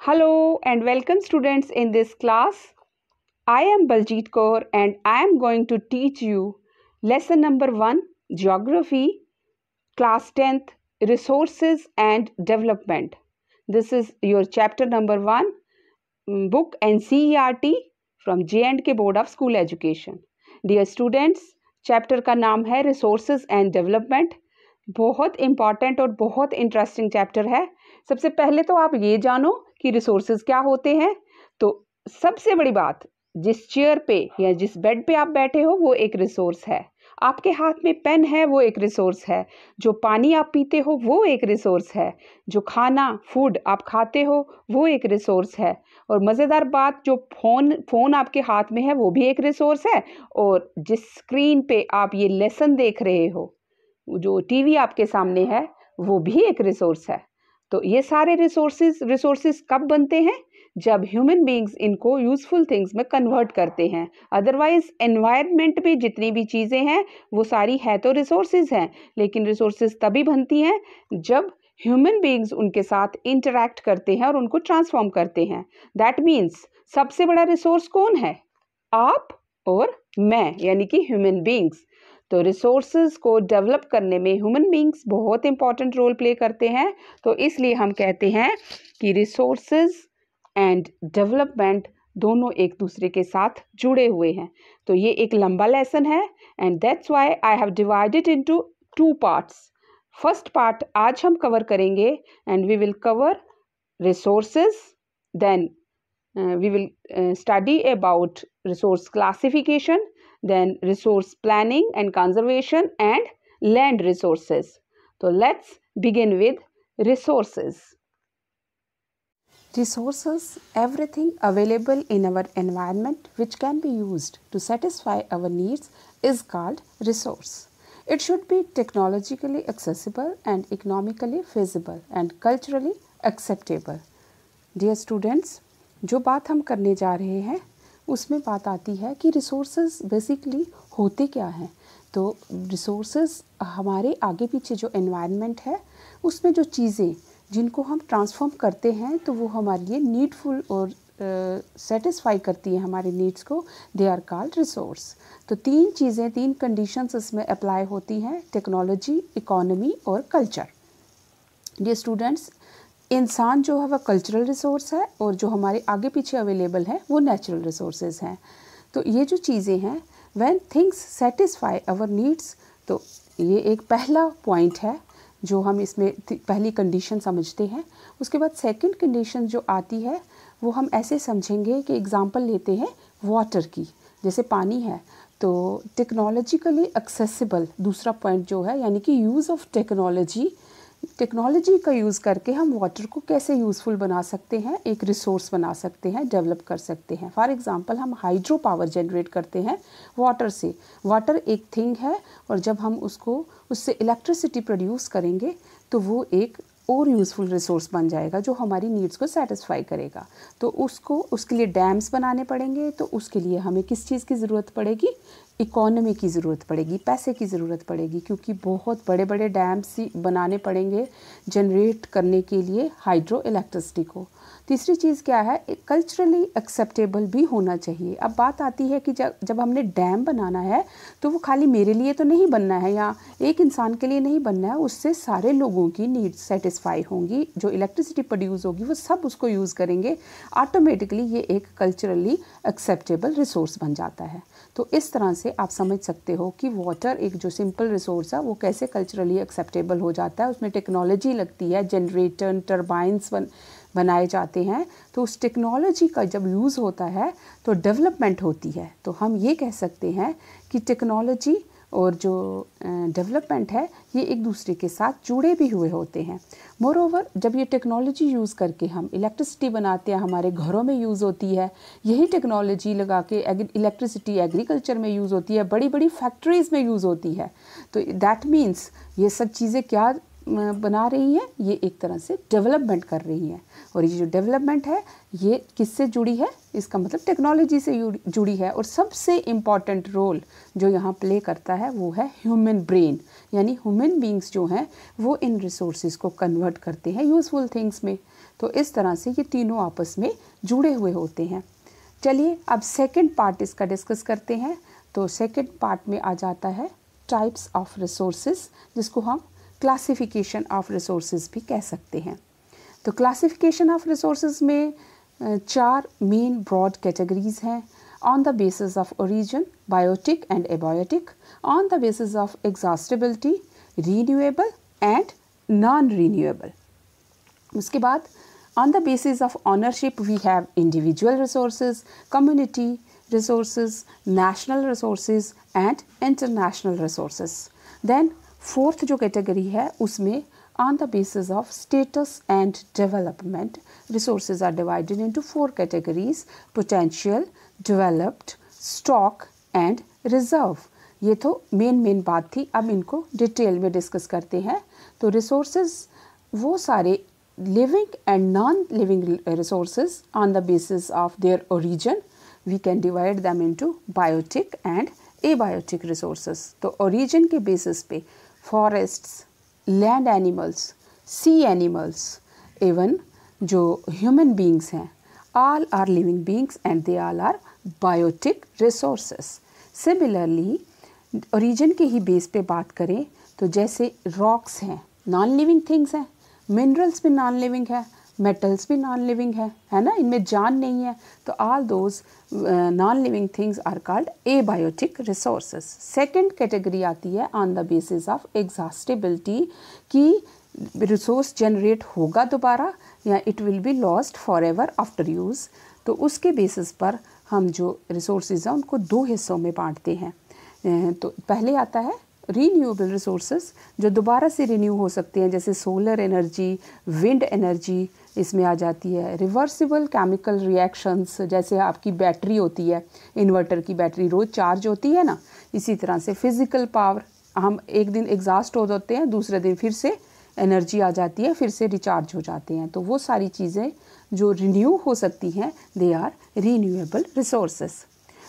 Hello and welcome students in this class. I am Baljeet Kaur and I am going to teach you lesson number 1 Geography, class 10th Resources and Development. This is your chapter number 1 book NCERT from J&K Board of School Education. Dear students, chapter का नाम है Resources and Development. बहुत important और बहुत interesting chapter है। सबसे पहले तो आप ये जानो कि रिसोर्सेज क्या होते हैं। तो सबसे बड़ी बात, जिस चेयर पे या जिस बेड पे आप बैठे हो वो एक रिसोर्स है। आपके हाथ में पेन है वो एक रिसोर्स है। जो पानी आप पीते हो वो एक रिसोर्स है। जो खाना फूड आप खाते हो वो एक रिसोर्स है। और मज़ेदार बात, जो फ़ोन आपके हाथ में है वो भी एक रिसोर्स है। और जिस स्क्रीन पे आप ये लेसन देख रहे हो, जो टीवी आपके सामने है, वो भी एक रिसोर्स है। तो ये सारे रिसोर्सेज कब बनते हैं? जब ह्यूमन बीइंग्स इनको यूज़फुल थिंग्स में कन्वर्ट करते हैं। अदरवाइज एनवायरनमेंट में जितनी भी चीज़ें हैं वो सारी है तो रिसोर्सेज हैं, लेकिन रिसोर्सेज तभी बनती हैं जब ह्यूमन बीइंग्स उनके साथ इंटरैक्ट करते हैं और उनको ट्रांसफॉर्म करते हैं। दैट मीन्स सबसे बड़ा रिसोर्स कौन है? आप और मैं, यानी कि ह्यूमन बीइंग्स। तो रिसोर्सेज को डेवलप करने में ह्यूमन बीइंग्स बहुत इंपॉर्टेंट रोल प्ले करते हैं। तो इसलिए हम कहते हैं कि रिसोर्सेज एंड डेवलपमेंट दोनों एक दूसरे के साथ जुड़े हुए हैं। तो ये एक लंबा लेसन है and that's why I have divided into 2 parts. First part आज हम कवर करेंगे and we will cover resources, then we will study about resource classification, then resource planning and conservation, and land resources. So let's begin with resources. Resources, everything available in our environment which can be used to satisfy our needs, is called resource. It should be technologically accessible and economically feasible and culturally acceptable. Dear students, जो बात हम करने जा रहे हैं उसमें बात आती है कि रिसोर्सेज बेसिकली होते क्या हैं। तो रिसोर्सेज हमारे आगे पीछे जो एनवायरनमेंट है उसमें जो चीज़ें जिनको हम ट्रांसफॉर्म करते हैं तो वो हमारे लिए नीडफुल और सेटिस्फाई करती है हमारे नीड्स को, दे आर कॉल्ड रिसोर्स। तो 3 चीज़ें, 3 कंडीशंस इसमें अप्लाई होती हैं: टेक्नोलॉजी, इकोनॉमी और कल्चर। डियर स्टूडेंट्स, इंसान जो है वह कल्चरल रिसोर्स है और जो हमारे आगे पीछे अवेलेबल है वो नेचुरल रिसोर्सेज हैं। तो ये जो चीज़ें हैं, when things satisfy our needs, तो ये एक पहला पॉइंट है जो हम इसमें पहली कंडीशन समझते हैं। उसके बाद सेकंड कंडीशन जो आती है वो हम ऐसे समझेंगे कि एग्जांपल लेते हैं वाटर की, जैसे पानी है तो टेक्नोलॉजिकली एक्सेसिबल दूसरा पॉइंट जो है, यानी कि यूज़ ऑफ टेक्नोलॉजी का यूज़ करके हम वाटर को कैसे यूज़फुल बना सकते हैं, एक रिसोर्स बना सकते हैं, डेवलप कर सकते हैं। फॉर एग्जांपल हम हाइड्रो पावर जनरेट करते हैं वाटर से। वाटर एक थिंग है और जब हम उससे इलेक्ट्रिसिटी प्रोड्यूस करेंगे तो वो एक और यूज़फुल रिसोर्स बन जाएगा जो हमारी नीड्स को सेटिस्फाई करेगा। तो उसके लिए डैम्स बनाने पड़ेंगे। तो उसके लिए हमें किस चीज़ की ज़रूरत पड़ेगी? इकोनॉमी की ज़रूरत पड़ेगी, पैसे की ज़रूरत पड़ेगी, क्योंकि बहुत बड़े बड़े डैम्स बनाने पड़ेंगे जनरेट करने के लिए हाइड्रो इलेक्ट्रिसिटी को। तीसरी चीज़ क्या है? कल्चरली एक्सेप्टेबल भी होना चाहिए। अब बात आती है कि जब हमने डैम बनाना है तो वो खाली मेरे लिए तो नहीं बनना है या एक इंसान के लिए नहीं बनना है, उससे सारे लोगों की नीड्स सेटिस्फाई होंगी। जो इलेक्ट्रिसिटी प्रोड्यूस होगी वो सब उसको यूज़ करेंगे, ऑटोमेटिकली ये एक कल्चरली एक्सेप्टेबल रिसोर्स बन जाता है। तो इस तरह से आप समझ सकते हो कि वाटर एक जो सिंपल रिसोर्स है वो कैसे कल्चरली एक्सेप्टेबल हो जाता है। उसमें टेक्नोलॉजी लगती है, जनरेटर, टरबाइंस बनाए जाते हैं। तो उस टेक्नोलॉजी का जब यूज़ होता है तो डेवलपमेंट होती है। तो हम ये कह सकते हैं कि टेक्नोलॉजी और जो डेवलपमेंट है ये एक दूसरे के साथ जुड़े भी हुए होते हैं। मोरओवर, जब ये टेक्नोलॉजी यूज़ करके हम इलेक्ट्रिसिटी बनाते हैं, हमारे घरों में यूज़ होती है, यही टेक्नोलॉजी लगा के इलेक्ट्रिसिटी एग्रीकल्चर में यूज़ होती है, बड़ी बड़ी फैक्ट्रीज़ में यूज़ होती है। तो दैट मीन्स ये सब चीज़ें क्या बना रही हैं, ये एक तरह से डेवलपमेंट कर रही हैं। और ये जो डेवलपमेंट है ये किससे जुड़ी है, इसका मतलब टेक्नोलॉजी से जुड़ी है। और सबसे इम्पॉर्टेंट रोल जो यहाँ प्ले करता है वो है ह्यूमन ब्रेन, यानी ह्यूमन बींग्स जो हैं वो इन रिसोर्सेज को कन्वर्ट करते हैं यूज़फुल थिंग्स में। तो इस तरह से ये तीनों आपस में जुड़े हुए होते हैं। चलिए अब सेकंड पार्ट इसका डिस्कस करते हैं। तो सेकंड पार्ट में आ जाता है टाइप्स ऑफ रिसोर्सेज, जिसको हम क्लासिफिकेशन ऑफ रिसोर्सेज भी कह सकते हैं। तो क्लासिफिकेशन ऑफ रिसोर्सेज में 4 मेन ब्रॉड कैटेगरीज हैं। On the basis of origin, biotic and abiotic, on the basis of exhaustibility, renewable and non renewable. उसके बाद on the basis of ownership we have individual resources, community resources, national resources and international resources. Then fourth जो category है उसमें on the basis of status and development resources are divided into 4 categories: potential, developed, stock and reserve. ये तो main बात थी। अब इनको detail में डिस्कस करते हैं। तो रिसोर्सेज वो सारे living and non-living resources on the basis of their origin, we can divide them into biotic and abiotic resources. तो origin के basis पे forests, land animals, sea animals, even जो human beings हैं, all are living beings and they all are biotic resources. Similarly, origin के ही base पे बात करें तो जैसे rocks हैं, non-living things हैं, मिनरल्स भी नॉन लिविंग है, मेटल्स भी नॉन लिविंग है ना, इनमें जान नहीं है। तो all those non living things are called abiotic resources. Second category आती है on the basis of exhaustibility, कि रिसोर्स जनरेट होगा दोबारा या it will be lost forever after use. तो उसके बेसिस पर हम जो रिसोर्सेज हैं उनको 2 हिस्सों में बांटते हैं। तो पहले आता है रीन्यूएबल रिसोर्सेज जो दोबारा से रिन्यू हो सकते हैं, जैसे सोलर एनर्जी, विंड एनर्जी इसमें आ जाती है। रिवर्सिबल केमिकल रिएक्शंस, जैसे आपकी बैटरी होती है, इन्वर्टर की बैटरी रोज़ चार्ज होती है ना, इसी तरह से फिज़िकल पावर, हम एक दिन एग्जॉस्ट हो जाते हैं, दूसरे दिन फिर से एनर्जी आ जाती है, फिर से रिचार्ज हो जाते हैं। तो वो सारी चीज़ें जो रिन्यू हो सकती हैं they are renewable resources.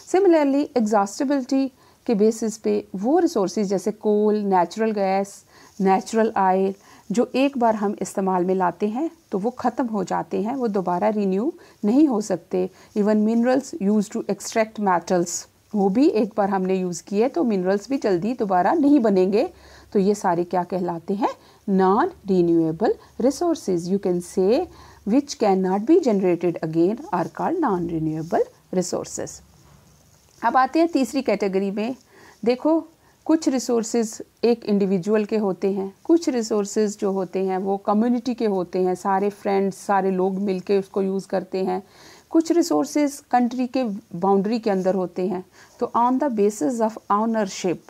Similarly exhaustibility के बेसिस पे वो रिसोर्सेज जैसे coal, natural gas, natural oil जो एक बार हम इस्तेमाल में लाते हैं तो वो ख़त्म हो जाते हैं, वो दोबारा रिन्यू नहीं हो सकते। Even minerals use to extract metals, वो भी एक बार हमने यूज़ किए तो मिनरल्स भी जल्दी दोबारा नहीं बनेंगे। तो ये सारे क्या कहलाते हैं, non renewable resources. You can say which can not be generated again are called non renewable resources. अब आते हैं तीसरी कैटेगरी में। देखो कुछ रिसोर्सेज एक इंडिविजुअल के होते हैं, कुछ रिसोर्सेज जो होते हैं वो कम्युनिटी के होते हैं, सारे फ्रेंड्स सारे लोग मिलके उसको यूज़ करते हैं। कुछ रिसोर्सेज कंट्री के बाउंड्री के अंदर होते हैं। तो on the basis of ownership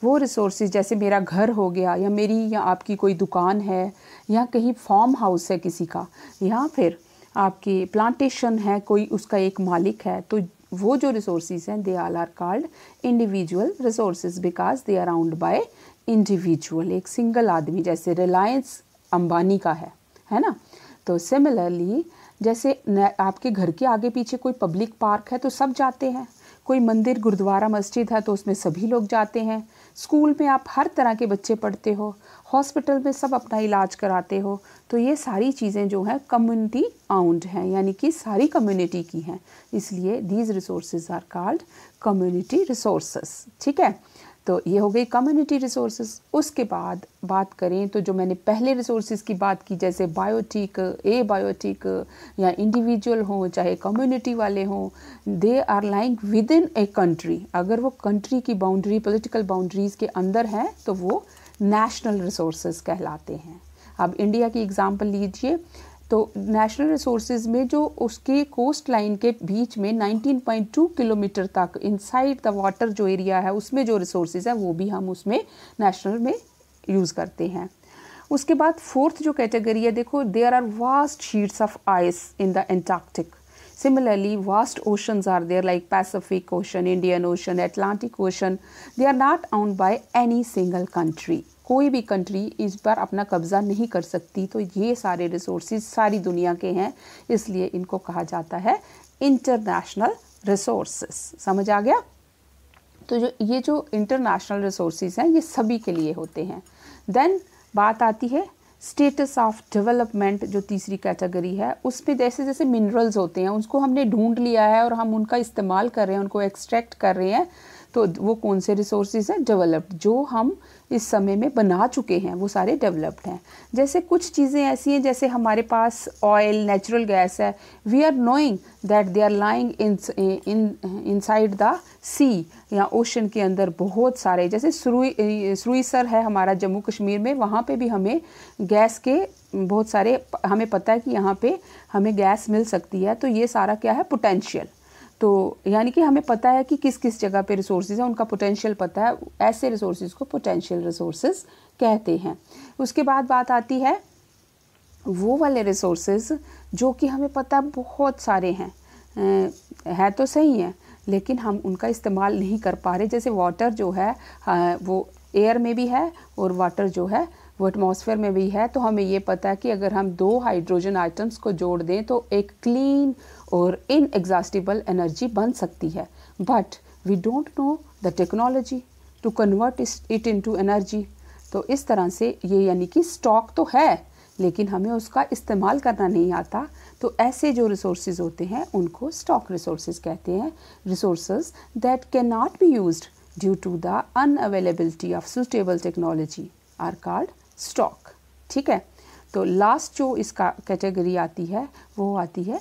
वो रिसोर्सेज, जैसे मेरा घर हो गया या मेरी या आपकी कोई दुकान है या कहीं फार्म हाउस है किसी का, या फिर आपकी प्लांटेशन है, कोई उसका एक मालिक है, तो वो जो रिसोर्सेज हैं they all are called individual resources because they are owned by individual, एक सिंगल आदमी, जैसे रिलायंस अंबानी का है ना। तो सिमिलरली जैसे आपके घर के आगे पीछे कोई पब्लिक पार्क है तो सब जाते हैं, कोई मंदिर गुरुद्वारा मस्जिद है तो उसमें सभी लोग जाते हैं, स्कूल में आप हर तरह के बच्चे पढ़ते हो, हॉस्पिटल में सब अपना इलाज कराते हो। तो ये सारी चीज़ें जो हैं कम्युनिटी आउंड हैं, यानी कि सारी कम्युनिटी की हैं, इसलिए these resources are called community resources. ठीक है, तो ये हो गई कम्युनिटी रिसोर्सेज। उसके बाद बात करें तो जो मैंने पहले रिसोर्सेज की बात की, जैसे बायोटिक, ए बायोटिक या इंडिविजुअल हो चाहे कम्युनिटी वाले हों, they are lying within a country. अगर वो कंट्री की बाउंड्री, पॉलिटिकल बाउंड्रीज़ के अंदर हैं तो वो नेशनल रिसोर्सेज कहलाते हैं। अब इंडिया की एग्जांपल लीजिए, तो नेशनल रिसोर्सेज में जो उसके कोस्ट लाइन के बीच में 19.2 किलोमीटर तक इनसाइड द वाटर जो एरिया है उसमें जो रिसोर्सेज है वो भी हम उसमें नेशनल में यूज़ करते हैं। उसके बाद फोर्थ जो कैटेगरी है, देखो there are vast sheets of ice in the Antarctic. Similarly, vast oceans are there like Pacific Ocean, Indian Ocean, Atlantic Ocean. They are not owned by any single country. कोई भी country इस पर अपना कब्ज़ा नहीं कर सकती। तो ये सारे रिसोर्सेज सारी दुनिया के हैं, इसलिए इनको कहा जाता है इंटरनेशनल रिसोर्सेज। समझ आ गया? तो ये जो इंटरनेशनल रिसोर्सेज हैं ये सभी के लिए होते हैं। देन बात आती है स्टेटस ऑफ डेवलपमेंट, जो तीसरी कैटेगरी है। उसमें जैसे जैसे मिनरल्स होते हैं उसको हमने ढूंढ लिया है और हम उनका इस्तेमाल कर रहे हैं, उनको एक्सट्रैक्ट कर रहे हैं, तो वो कौन से रिसोर्सेज हैं? डेवलप्ड। जो हम इस समय में बना चुके हैं वो सारे डेवलप्ड हैं। जैसे कुछ चीज़ें ऐसी हैं, जैसे हमारे पास ऑयल, नेचुरल गैस है। We are knowing that they are lying inside the sea, या ओशन के अंदर बहुत सारे, जैसे सुरुईसर है हमारा जम्मू कश्मीर में, वहाँ पे भी हमें गैस के बहुत सारे, हमें पता है कि यहाँ पे हमें गैस मिल सकती है। तो ये सारा क्या है? पोटेंशियल। तो यानी कि हमें पता है कि किस किस जगह पे रिसोर्सेज है, उनका पोटेंशियल पता है। ऐसे रिसोर्सेज को पोटेंशियल रिसोर्सेज कहते हैं। उसके बाद बात आती है वो वाले रिसोर्सेज जो कि हमें पता बहुत सारे हैं, है तो सही है, लेकिन हम उनका इस्तेमाल नहीं कर पा रहे। जैसे वाटर जो है वो एयर में भी है और वाटर जो है वो एटमॉस्फेयर में भी है। तो हमें ये पता है कि अगर हम 2 हाइड्रोजन आइटम्स को जोड़ दें तो एक क्लीन और इनएग्जॉस्टिबल एनर्जी बन सकती है। But we don't know the technology to convert it into energy. तो इस तरह से ये यानी कि स्टॉक तो है लेकिन हमें उसका इस्तेमाल करना नहीं आता। तो ऐसे जो रिसोर्सेज होते हैं उनको स्टॉक रिसोर्सेज कहते हैं। Resources that can not be used due to the unavailability of suitable technology are called stock. ठीक है। तो लास्ट जो इसका कैटेगरी आती है वो आती है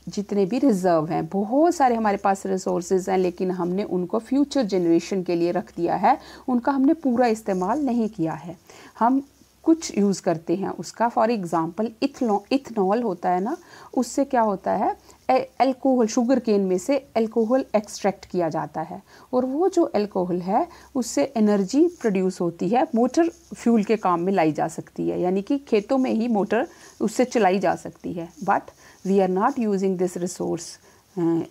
जितने भी रिज़र्व हैं। बहुत सारे हमारे पास रिसोर्सेज हैं लेकिन हमने उनको फ्यूचर जनरेशन के लिए रख दिया है, उनका हमने पूरा इस्तेमाल नहीं किया है। हम कुछ यूज़ करते हैं उसका, फॉर एग्ज़ाम्पल इथनॉल होता है ना, उससे क्या होता है, एल्कोहल, शुगर केन में से एल्कोहल एक्सट्रैक्ट किया जाता है और वो जो एल्कोहल है उससे एनर्जी प्रोड्यूस होती है, मोटर फ्यूल के काम में लाई जा सकती है, यानी कि खेतों में ही मोटर उससे चलाई जा सकती है। But we are not using this resource,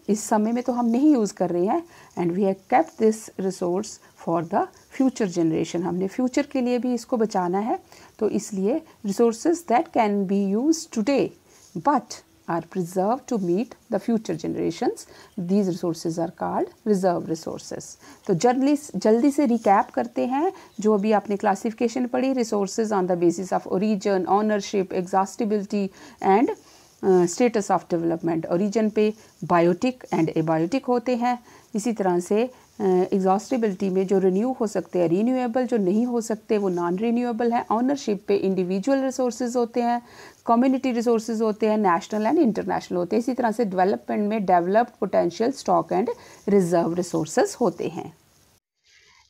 इस समय में तो हम नहीं यूज़ कर रहे हैं। And we have kept this resource for the future generation, हमने फ्यूचर के लिए भी इसको बचाना है। तो इसलिए resources that can be use today but are preserved to meet the future generations, these resources are called reserve resources। तो जल्दी से रिकैप करते हैं जो अभी आपने क्लासिफिकेशन पढ़ी, resources on the basis of origin, ownership, exhaustibility and status of development. Origin पे बायोटिक एंड एबायोटिक होते हैं। इसी तरह से एग्जॉस्टिबिलिटी में जो रिन्यू हो सकते हैं रीन्यूएबल, जो नहीं हो सकते वो नॉन रीन्यूएबल है। ऑनरशिप पे इंडिविजुअल रिसोर्सेज होते हैं, कम्युनिटी रिसोर्सेज होते हैं, नेशनल एंड इंटरनेशनल होते हैं। इसी तरह से डेवलपमेंट में developed, potential, stock and reserve resources होते हैं।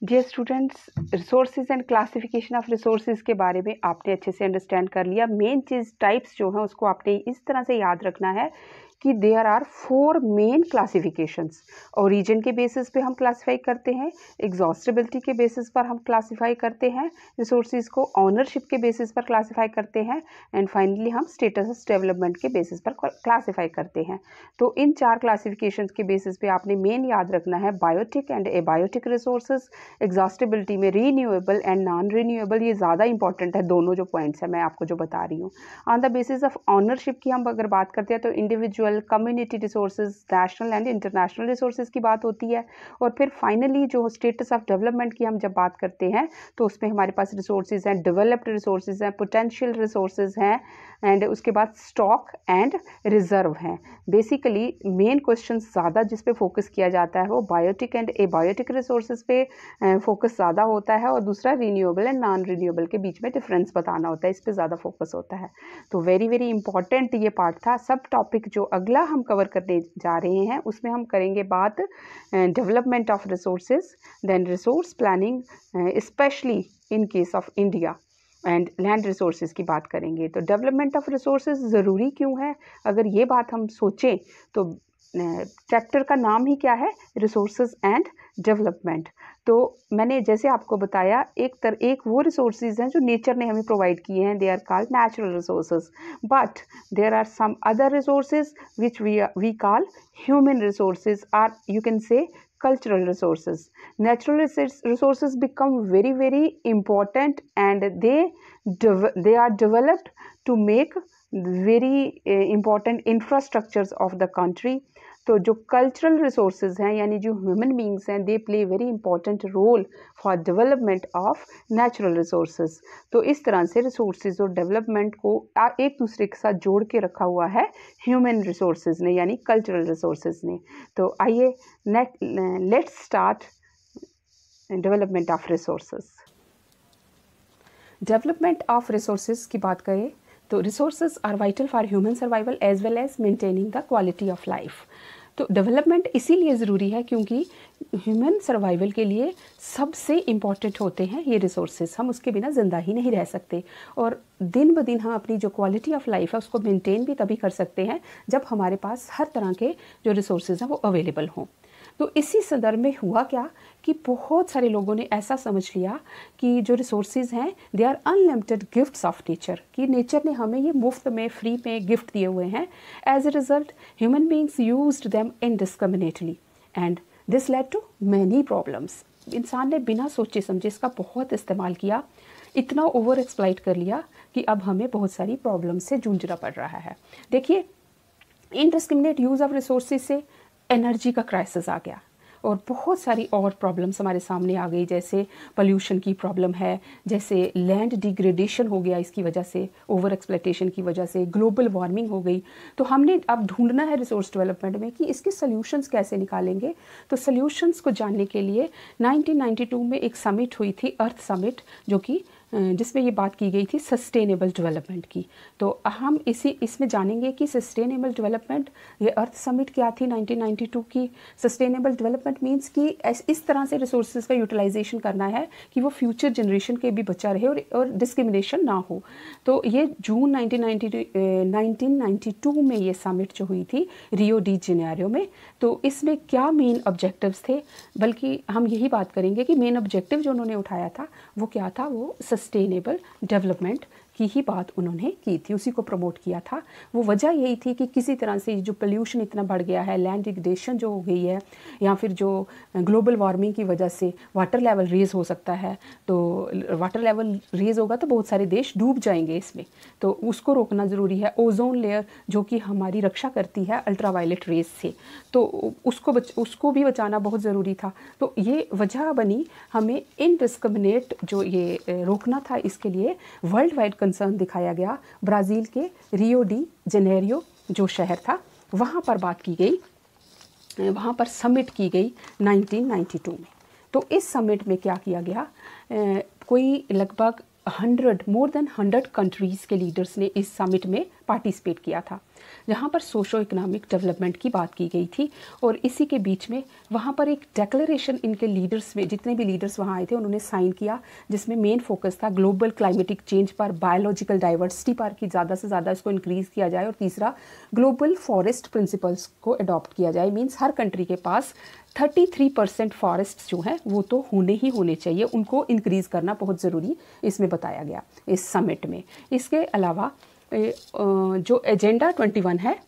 Dear students, resources and classification of resources के बारे में आपने अच्छे से अंडरस्टैंड कर लिया। मेन चीज़ टाइप्स जो हैं उसको आपने इस तरह से याद रखना है कि there are 4 main classifications. Origin के बेसिस पे हम क्लासिफाई करते हैं, एग्जॉस्टिबिलिटी के बेसिस पर हम क्लासिफाई करते हैं रिसोर्सेज को, ऑनरशिप के बेसिस पर क्लासिफाई करते हैं एंड फाइनली हम स्टेटस डेवलपमेंट के बेसिस पर क्लासिफाई करते हैं। तो इन 4 क्लासिफिकेशंस के बेसिस पे आपने मेन याद रखना है biotic and abiotic resources, exhaustibility में रीन्यूएबल एंड नॉन रीन्यूएबल। ये ज़्यादा इंपॉर्टेंट है, दोनों जो पॉइंट्स हैं मैं आपको जो बता रही हूँ। On the basis of ownership की हम अगर बात करते हैं तो individual, community resources, national and international resources की बात होती है। और फिर फाइनली जो स्टेटस ऑफ डेवलपमेंट की हम जब बात करते हैं तो उसमें हमारे पास रिसोर्सेज हैं, डेवलप्ड रिसोर्सेज हैं, पोटेंशियल रिसोर्सेज हैं एंड उसके बाद स्टॉक एंड रिजर्व हैं। बेसिकली मेन क्वेश्चन ज़्यादा जिस पे फोकस किया जाता है वो बायोटिक एंड एबायोटिक रिसोर्सेज पे फोकस ज़्यादा होता है और दूसरा रीन्यूएबल एंड नॉन रीन्यूएबल के बीच में डिफरेंस बताना होता है, इस पे ज़्यादा फोकस होता है। तो वेरी वेरी इंपॉर्टेंट ये पार्ट था। सब टॉपिक जो अगला हम कवर करने जा रहे हैं उसमें हम करेंगे बात development of resources, then resource planning specially in case of India and land resources की बात करेंगे। तो डेवलपमेंट ऑफ रिसोर्सेज ज़रूरी क्यों है, अगर ये बात हम सोचें तो चैप्टर का नाम ही क्या है, रिसोर्सेज एंड डेवलपमेंट। तो मैंने जैसे आपको बताया एक वो रिसोर्सेज हैं जो नेचर ने हमें प्रोवाइड किए हैं, they are called natural resources, but there are some other resources which we call human resources, or you can say cultural resources. Natural resources become very, very important, and they are developed to make very important infrastructures of the country. तो जो cultural resources हैं यानी जो human beings हैं, they play very important role for development of natural resources. तो इस तरह से रिसोर्सेज और डेवलपमेंट को एक दूसरे के साथ जोड़ के रखा हुआ है ह्यूमन रिसोर्सेज ने यानी कल्चरल रिसोर्सेज ने। तो आइए let's start development of resources. Development of resources की बात करें तो resources are vital for human survival as well as maintaining the quality of life. तो डेवलपमेंट इसीलिए ज़रूरी है क्योंकि ह्यूमन सर्वाइवल के लिए सबसे इम्पॉर्टेंट होते हैं ये रिसोर्सेज। हम उसके बिना ज़िंदा ही नहीं रह सकते, और दिन ब दिन हम अपनी जो क्वालिटी ऑफ लाइफ है उसको मेंटेन भी तभी कर सकते हैं जब हमारे पास हर तरह के जो रिसोर्सेज हैं वो अवेलेबल हों। तो इसी संदर्भ में हुआ क्या कि बहुत सारे लोगों ने ऐसा समझ लिया कि जो रिसोर्सेज हैं they are unlimited gifts of nature, कि नेचर ने हमें ये मुफ्त में फ्री में गिफ्ट दिए हुए हैं। As a result human beings used them indiscriminately and this led to many problems. इंसान ने बिना सोचे समझे इसका बहुत इस्तेमाल किया, इतना ओवर एक्सप्लॉइट कर लिया कि अब हमें बहुत सारी प्रॉब्लम से जूझना पड़ रहा है। देखिए, इनडिस्क्रिमिनेट यूज़ ऑफ रिसोर्सेज से एनर्जी का क्राइसिस आ गया और बहुत सारी और प्रॉब्लम्स हमारे सामने आ गई, जैसे पोल्यूशन की प्रॉब्लम है, जैसे लैंड डिग्रेडेशन हो गया इसकी वजह से, ओवर एक्सप्लॉइटेशन की वजह से ग्लोबल वार्मिंग हो गई। तो हमने अब ढूंढना है रिसोर्स डेवलपमेंट में कि इसके सॉल्यूशंस कैसे निकालेंगे। तो सॉल्यूशंस को जानने के लिए 1992 में एक समिट हुई थी, अर्थ समिट, जो कि जिसमें ये बात की गई थी सस्टेनेबल डेवलपमेंट की। तो हम इसमें जानेंगे कि सस्टेनेबल डेवलपमेंट, ये अर्थ समिट क्या थी 1992 की। सस्टेनेबल डेवलपमेंट मींस कि इस तरह से रिसोर्सेज का यूटिलाइजेशन करना है कि वो फ्यूचर जनरेशन के भी बचा रहे और डिस्क्रिमिनेशन ना हो। तो ये जून 1992 में ये समिट जो हुई थी रियो डी जेनेरियो में। तो इसमें क्या मेन ऑब्जेक्टिव्स थे, बल्कि हम यही बात करेंगे कि मेन ऑब्जेक्टिव जो उन्होंने उठाया था वो क्या था। वो सस्टेनेबल डेवलपमेंट की ही बात उन्होंने की थी, उसी को प्रमोट किया था। वो वजह यही थी कि किसी तरह से जो पोल्यूशन इतना बढ़ गया है, लैंड डिग्रेडेशन जो हो गई है, या फिर जो ग्लोबल वार्मिंग की वजह से वाटर लेवल रेज हो सकता है। तो वाटर लेवल रेज होगा तो बहुत सारे देश डूब जाएंगे इसमें, तो उसको रोकना ज़रूरी है। ओजोन लेयर जो कि हमारी रक्षा करती है अल्ट्रावायलेट रेज से, तो उसको भी बचाना बहुत ज़रूरी था। तो ये वजह बनी हमें इनडिस्क्रिमिनेट जो ये रोकना था। इसके लिए वर्ल्ड वाइड कंसर्न दिखाया गया। ब्राज़ील के रियो डी जेनेरियो जो शहर था वहाँ पर बात की गई, वहाँ पर समिट की गई 1992 में। तो इस समिट में क्या किया गया, कोई लगभग 100 कंट्रीज़ के लीडर्स ने इस समिट में पार्टिसिपेट किया था, जहाँ पर सोशो इकोनॉमिक डेवलपमेंट की बात की गई थी। और इसी के बीच में वहाँ पर एक डेक्लेरेशन इनके लीडर्स में, जितने भी लीडर्स वहाँ आए थे उन्होंने साइन किया, जिसमें मेन फोकस था ग्लोबल क्लाइमेटिक चेंज पर, बायोलॉजिकल डाइवर्सिटी पर कि ज़्यादा से ज़्यादा इसको इंक्रीज़ किया जाए, और तीसरा ग्लोबल फॉरेस्ट प्रिंसिपल्स को अडॉप्ट किया जाए। मीन्स हर कंट्री के पास 33% फॉरेस्ट जो हैं वो तो होने ही होने चाहिए, उनको इंक्रीज़ करना बहुत ज़रूरी इसमें बताया गया इस समिट में। इसके अलावा जो एजेंडा 21 है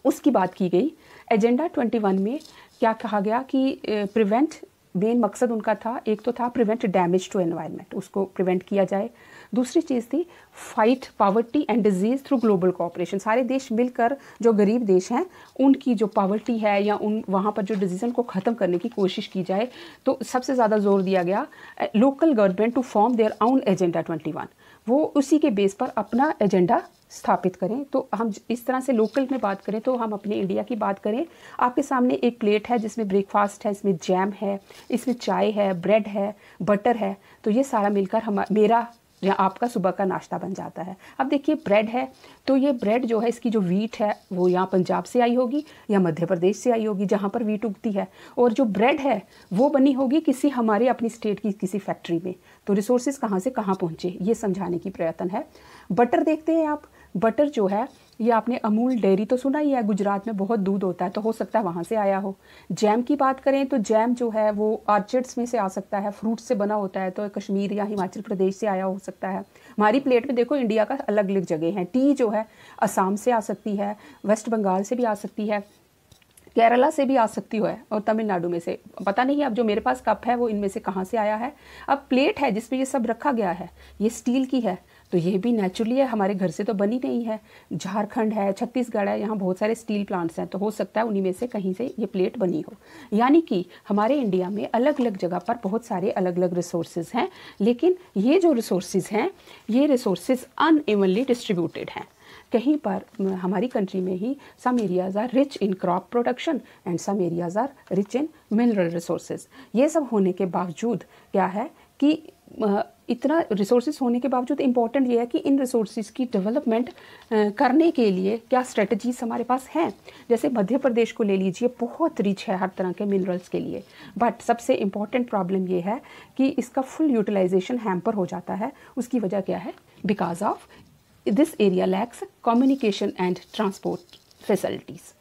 उसकी बात की गई। एजेंडा 21 में क्या कहा गया कि प्रिवेंट, मेन मकसद उनका था, एक तो था प्रिवेंट डैमेज टू एनवायरनमेंट, उसको प्रिवेंट किया जाए। दूसरी चीज़ थी fight poverty and disease through global cooperation. सारे देश मिलकर, जो गरीब देश हैं उनकी जो पॉवर्टी है या वहाँ पर जो डिजीज़न को ख़त्म करने की कोशिश की जाए। तो सबसे ज़्यादा जोर दिया गया local government to form their own agenda 21, वो उसी के बेस पर अपना एजेंडा स्थापित करें। तो हम इस तरह से लोकल में बात करें तो हम अपने इंडिया की बात करें, आपके सामने एक प्लेट है जिसमें ब्रेकफास्ट है, इसमें जैम है, इसमें चाय है, ब्रेड है, बटर है। तो ये सारा मिलकर मेरा या आपका सुबह का नाश्ता बन जाता है। अब देखिए ब्रेड है, तो ये ब्रेड जो है इसकी जो वीट है वो यहाँ पंजाब से आई होगी या मध्य प्रदेश से आई होगी जहाँ पर वीट उगती है, और जो ब्रेड है वो बनी होगी किसी हमारे अपनी स्टेट की किसी फैक्ट्री में। तो रिसोर्सेज कहाँ से कहाँ पहुँचे ये समझाने की प्रयत्न है। बटर देखते हैं आप, बटर जो है ये आपने अमूल डेयरी तो सुना ही है, गुजरात में बहुत दूध होता है, तो हो सकता है वहाँ से आया हो। जैम की बात करें तो जैम जो है वो ऑर्चर्ड्स में से आ सकता है, फ्रूट से बना होता है, तो कश्मीर या हिमाचल प्रदेश से आया हो सकता है। हमारी प्लेट में देखो इंडिया का अलग अलग जगह हैं। टी जो है असम से आ सकती है, वेस्ट बंगाल से भी आ सकती है, केरला से भी आ सकती है और तमिलनाडु में से, पता नहीं। अब जो मेरे पास कप है वो इनमें से कहाँ से आया है। अब प्लेट है जिसमें ये सब रखा गया है, ये स्टील की है, तो ये भी नेचुरली है, हमारे घर से तो बनी नहीं है। झारखंड है, छत्तीसगढ़ है, यहाँ बहुत सारे स्टील प्लांट्स हैं, तो हो सकता है उन्हीं में से कहीं से ये प्लेट बनी हो। यानी कि हमारे इंडिया में अलग अलग जगह पर बहुत सारे अलग अलग रिसोर्सेज हैं, लेकिन ये जो रिसोर्सेज हैं ये रिसोर्सेज अनइवनली डिस्ट्रीब्यूटेड हैं। कहीं पर हमारी कंट्री में ही some areas are rich in crop production and some areas are rich in mineral resources. ये सब होने के बावजूद क्या है कि इतना रिसोर्सेज होने के बावजूद इम्पॉर्टेंट ये है कि इन रिसोर्सेज की डेवलपमेंट करने के लिए क्या स्ट्रेटजीज हमारे पास हैं। जैसे मध्य प्रदेश को ले लीजिए, बहुत रिच है हर तरह के मिनरल्स के लिए, बट सबसे इम्पॉर्टेंट प्रॉब्लम ये है कि इसका फुल यूटिलाइजेशन हैम्पर हो जाता है। उसकी वजह क्या है? Because of this area lacks communication and transport facilities.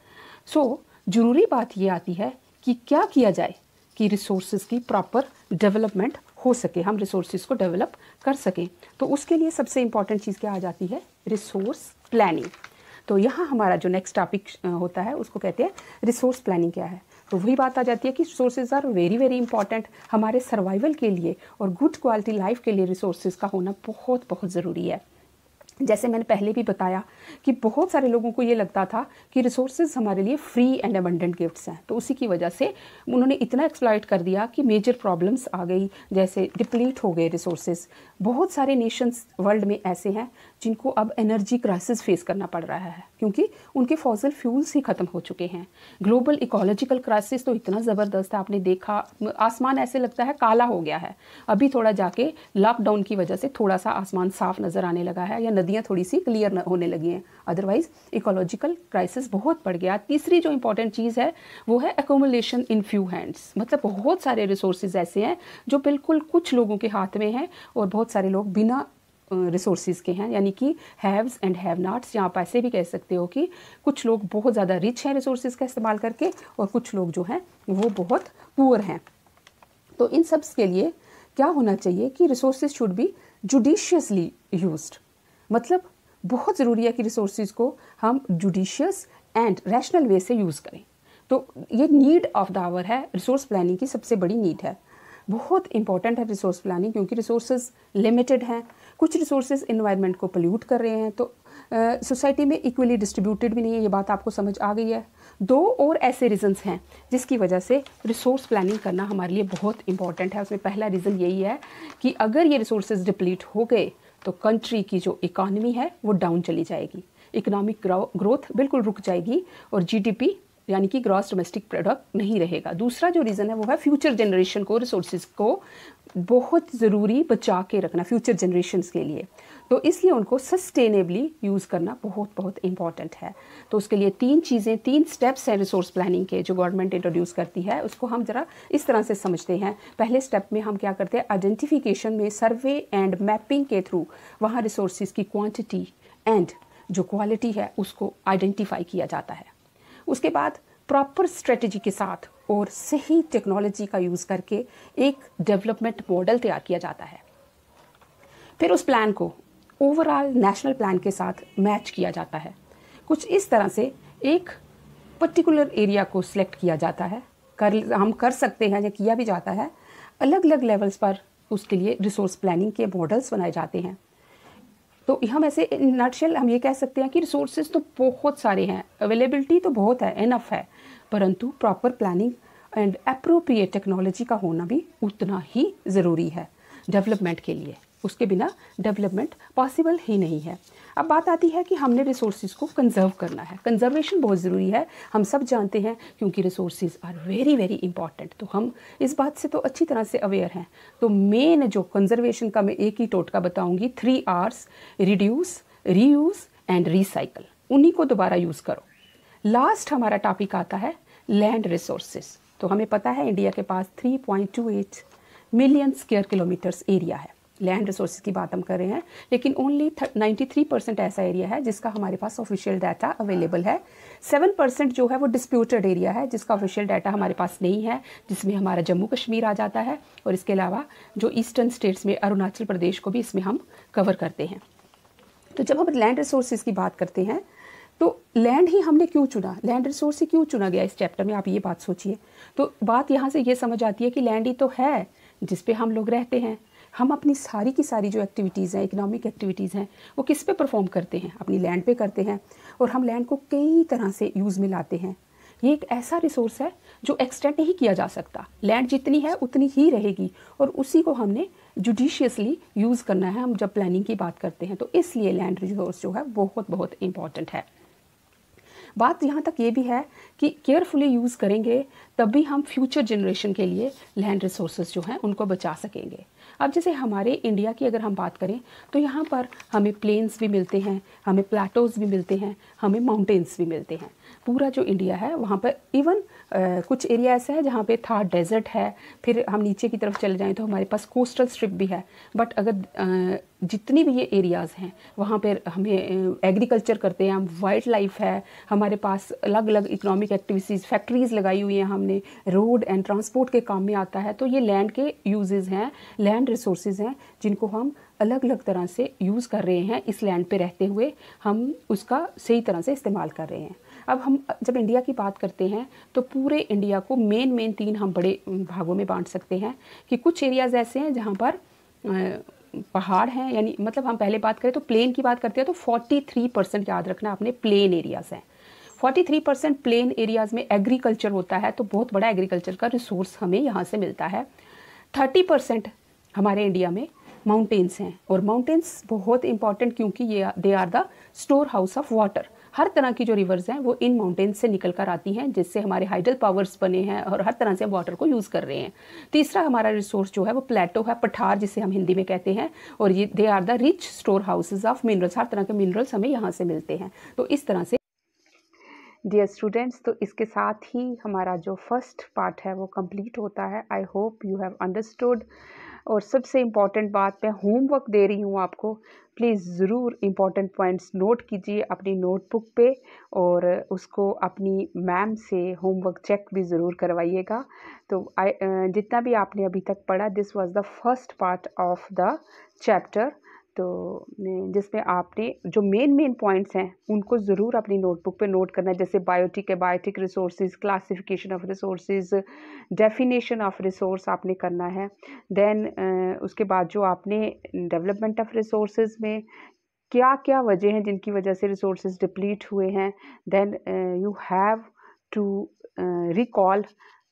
So ज़रूरी बात ये आती है कि क्या किया जाए कि रिसोर्सेज की प्रॉपर डेवलपमेंट हो सके, हम रिसोर्सेज को डेवलप कर सकें। तो उसके लिए सबसे इम्पॉर्टेंट चीज़ क्या आ जाती है? Resource planning. तो यहाँ हमारा जो नेक्स्ट टॉपिक होता है उसको कहते हैं रिसोर्स प्लानिंग क्या है। तो वही बात आ जाती है कि resources are very very important हमारे सर्वाइवल के लिए और गुड क्वालिटी लाइफ के लिए रिसोर्सेज का होना बहुत बहुत ज़रूरी है। जैसे मैंने पहले भी बताया कि बहुत सारे लोगों को ये लगता था कि रिसोर्सेज हमारे लिए फ्री एंड अबंडेंट गिफ्ट्स हैं, तो उसी की वजह से उन्होंने इतना एक्सप्लॉइट कर दिया कि मेजर प्रॉब्लम्स आ गई, जैसे डिप्लीट हो गए रिसोर्सेज। बहुत सारे नेशंस वर्ल्ड में ऐसे हैं जिनको अब एनर्जी क्राइसिस फेस करना पड़ रहा है क्योंकि उनके फॉसिल फ्यूल्स ही ख़त्म हो चुके हैं। ग्लोबल इकोलॉजिकल क्राइसिस तो इतना ज़बरदस्त है, आपने देखा आसमान ऐसे लगता है काला हो गया है। अभी थोड़ा जाके लॉकडाउन की वजह से थोड़ा सा आसमान साफ नज़र आने लगा है या नदियाँ थोड़ी सी क्लियर होने लगी हैं, अदरवाइज इकोलॉजिकल क्राइसिस बहुत बढ़ गया। तीसरी जो इंपॉर्टेंट चीज़ है वो है एक्यूमुलेशन इन फ्यू हैंड्स, मतलब बहुत सारे रिसोर्सेज ऐसे हैं जो बिल्कुल कुछ लोगों के हाथ में हैं और बहुत सारे लोग बिना रिसोर्सेज के हैं, यानी कि हैव्स एंड हैव नॉट्स। यहाँ आप ऐसे भी कह सकते हो कि कुछ लोग बहुत ज़्यादा रिच हैं रिसोर्सेज का इस्तेमाल करके और कुछ लोग जो हैं वो बहुत पुअर हैं। तो इन सब के लिए क्या होना चाहिए कि resources should be judiciously used, मतलब बहुत ज़रूरी है कि रिसोर्सेज को हम जुडिशियस एंड रैशनल वे से यूज़ करें। तो ये नीड ऑफ द आवर है, रिसोर्स प्लानिंग की सबसे बड़ी नीड है। बहुत इंपॉर्टेंट है रिसोर्स प्लानिंग क्योंकि रिसोर्सेज लिमिटेड हैं, कुछ रिसोर्सेज इन्वायरमेंट को पोल्यूट कर रहे हैं, तो सोसाइटी में इक्वली डिस्ट्रीब्यूटेड भी नहीं है। ये बात आपको समझ आ गई है। दो और ऐसे रीज़न्स हैं जिसकी वजह से रिसोर्स प्लानिंग करना हमारे लिए बहुत इंपॉर्टेंट है। उसमें पहला रीज़न यही है कि अगर ये रिसोर्सेज डिप्लीट हो गए तो कंट्री की जो इकॉनमी है वो डाउन चली जाएगी, इकोनॉमिक ग्रोथ बिल्कुल रुक जाएगी और जीडीपी यानी कि ग्रॉस डोमेस्टिक प्रोडक्ट नहीं रहेगा। दूसरा जो रीज़न है वो है फ्यूचर जनरेशन को रिसोर्सेज को बहुत ज़रूरी बचा के रखना फ्यूचर जनरेशन्स के लिए, तो इसलिए उनको सस्टेनेबली यूज़ करना बहुत बहुत इंपॉर्टेंट है। तो उसके लिए तीन स्टेप्स हैं रिसोर्स प्लानिंग के जो गवर्नमेंट इंट्रोड्यूस करती है, उसको हम ज़रा इस तरह से समझते हैं। पहले स्टेप में हम क्या करते हैं, आइडेंटिफिकेशन में सर्वे एंड मैपिंग के थ्रू वहाँ रिसोर्सेज की क्वांटिटी एंड जो क्वालिटी है उसको आइडेंटिफाई किया जाता है। उसके बाद प्रॉपर स्ट्रेटजी के साथ और सही टेक्नोलॉजी का यूज़ करके एक डेवलपमेंट मॉडल तैयार किया जाता है। फिर उस प्लान को ओवरऑल नेशनल प्लान के साथ मैच किया जाता है। कुछ इस तरह से एक पर्टिकुलर एरिया को सिलेक्ट किया जाता है, हम कर सकते हैं या किया भी जाता है। अलग अलग लेवल्स पर उसके लिए रिसोर्स प्लानिंग के मॉडल्स बनाए जाते हैं। तो हम ऐसे इन नटशेल हम ये कह सकते हैं कि रिसोर्सेज तो बहुत सारे हैं, अवेलेबिलिटी तो बहुत है, इनफ है, परंतु proper planning and appropriate technology का होना भी उतना ही ज़रूरी है डेवलपमेंट के लिए। उसके बिना डेवलपमेंट पॉसिबल ही नहीं है। अब बात आती है कि हमने रिसोर्सेज को कंजर्व करना है। कंजर्वेशन बहुत ज़रूरी है, हम सब जानते हैं, क्योंकि resources are very very important. तो हम इस बात से तो अच्छी तरह से अवेयर हैं। तो मेन जो कंजर्वेशन का मैं एक ही टोटका बताऊंगी, 3 Rs, reduce, reuse and recycle. उन्हीं को दोबारा यूज़ करो। लास्ट हमारा टॉपिक आता है लैंड रिसोर्सेज। तो हमें पता है इंडिया के पास 3.28 मिलियन स्क्वायर किलोमीटर्स एरिया है। लैंड रिसोर्सेज की बात हम कर रहे हैं, लेकिन ओनली 93% ऐसा एरिया है जिसका हमारे पास ऑफिशियल डाटा अवेलेबल है। 7% जो है वो डिस्प्यूटेड एरिया है जिसका ऑफिशियल डाटा हमारे पास नहीं है, जिसमें हमारा जम्मू कश्मीर आ जाता है और इसके अलावा जो ईस्टर्न स्टेट्स में अरुणाचल प्रदेश को भी इसमें हम कवर करते हैं। तो जब हम लैंड रिसोर्सेज की बात करते हैं तो लैंड ही हमने क्यों चुना, लैंड रिसोर्स ही क्यों चुना गया इस चैप्टर में, आप ये बात सोचिए। तो बात यहाँ से ये समझ आती है कि लैंड ही तो है जिस पे हम लोग रहते हैं। हम अपनी सारी की सारी जो एक्टिविटीज़ हैं, इकोनॉमिक एक्टिविटीज़ हैं, वो किस पे परफॉर्म करते हैं, अपनी लैंड पे करते हैं। और हम लैंड को कई तरह से यूज़ में लाते हैं। ये एक ऐसा रिसोर्स है जो एक्सटेंड नहीं किया जा सकता। लैंड जितनी है उतनी ही रहेगी और उसी को हमने जुडिशियसली यूज़ करना है हम जब प्लानिंग की बात करते हैं। तो इसलिए लैंड रिसोर्स जो है बहुत बहुत इंपॉर्टेंट है। बात यहाँ तक ये भी है कि केयरफुली यूज़ करेंगे तभी हम फ्यूचर जनरेशन के लिए लैंड रिसोर्सेज जो हैं उनको बचा सकेंगे। अब जैसे हमारे इंडिया की अगर हम बात करें तो यहाँ पर हमें प्लेन्स भी मिलते हैं, हमें प्लेटोज़ भी मिलते हैं, हमें माउंटेन्स भी मिलते हैं। पूरा जो इंडिया है वहाँ पर इवन कुछ एरिया ऐसा है जहाँ पे था डेजर्ट है, फिर हम नीचे की तरफ चले जाएं तो हमारे पास कोस्टल स्ट्रिप भी है। बट अगर जितनी भी ये एरियाज़ हैं वहाँ पर हमें एग्रीकल्चर करते हैं हम, वाइल्ड लाइफ है, हमारे पास अलग अलग इकोनॉमिक एक्टिविटीज़, फैक्ट्रीज़ लगाई हुई हैं हमने, रोड एंड ट्रांसपोर्ट के काम में आता है। तो ये लैंड के यूजेस हैं, लैंड रिसोर्सेज हैं जिनको हम अलग अलग तरह से यूज़ कर रहे हैं। इस लैंड पे रहते हुए हम उसका सही तरह से इस्तेमाल कर रहे हैं। अब हम जब इंडिया की बात करते हैं तो पूरे इंडिया को मेन 3 हम बड़े भागों में बांट सकते हैं कि कुछ एरियाज़ ऐसे हैं जहाँ पर पहाड़ हैं, यानी मतलब हम पहले बात करें तो प्लेन की बात करते हैं तो 43% याद रखना अपने प्लेन एरियाज़ हैं। 43% प्लेन एरियाज़ में एग्रीकल्चर होता है, तो बहुत बड़ा एग्रीकल्चर का रिसोर्स हमें यहाँ से मिलता है। 30% हमारे इंडिया में माउंटेन्स हैं और माउंटेन्स बहुत इंपॉर्टेंट क्योंकि ये they are the store house of water. हर तरह की जो रिवर्स हैं वो इन माउंटेन्स से निकल कर आती हैं जिससे हमारे हाइडल पावर्स बने हैं और हर तरह से हम वाटर को यूज़ कर रहे हैं। तीसरा हमारा रिसोर्स जो है वो प्लेटो है, पठार जिसे हम हिंदी में कहते हैं, और ये they are the rich store houses of minerals. हर तरह के मिनरल्स हमें यहाँ से मिलते हैं। तो इस तरह से डियर स्टूडेंट्स, तो इसके साथ ही हमारा जो फर्स्ट पार्ट है वो कंप्लीट होता है। I hope you have understood. और सबसे इम्पॉर्टेंट बात, मैं होमवर्क दे रही हूँ आपको, प्लीज़ ज़रूर इम्पॉर्टेंट पॉइंट्स नोट कीजिए अपनी नोटबुक पे और उसको अपनी मैम से होमवर्क चेक भी ज़रूर करवाइएगा। तो जितना भी आपने अभी तक पढ़ा, this was the first part of the chapter. तो जिसमें आपने जो मेन पॉइंट्स हैं उनको ज़रूर अपनी नोटबुक पे नोट करना है। जैसे बायोटिक है, biotic resources, classification of resources, definition of resource आपने करना है। देन उसके बाद जो आपने डेवलपमेंट ऑफ रिसोर्सेज में क्या क्या वजह हैं जिनकी वजह से रिसोर्सेज डिप्लीट हुए हैं, then you have to recall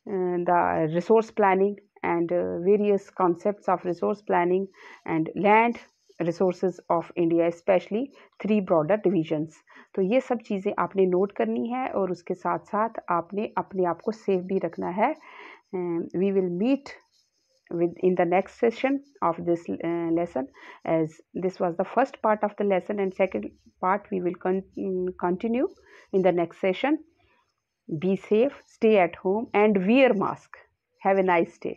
the resource planning and various concepts of resource planning and land resources of India, especially 3 broader divisions। तो ये सब चीज़ें आपने नोट करनी है और उसके साथ साथ आपने अपने आप को सेफ भी रखना है। We will meet in the next session of this lesson, as this was the first part of the lesson, and second part we will continue in the next session. Be safe, stay at home and wear mask. Have a nice day.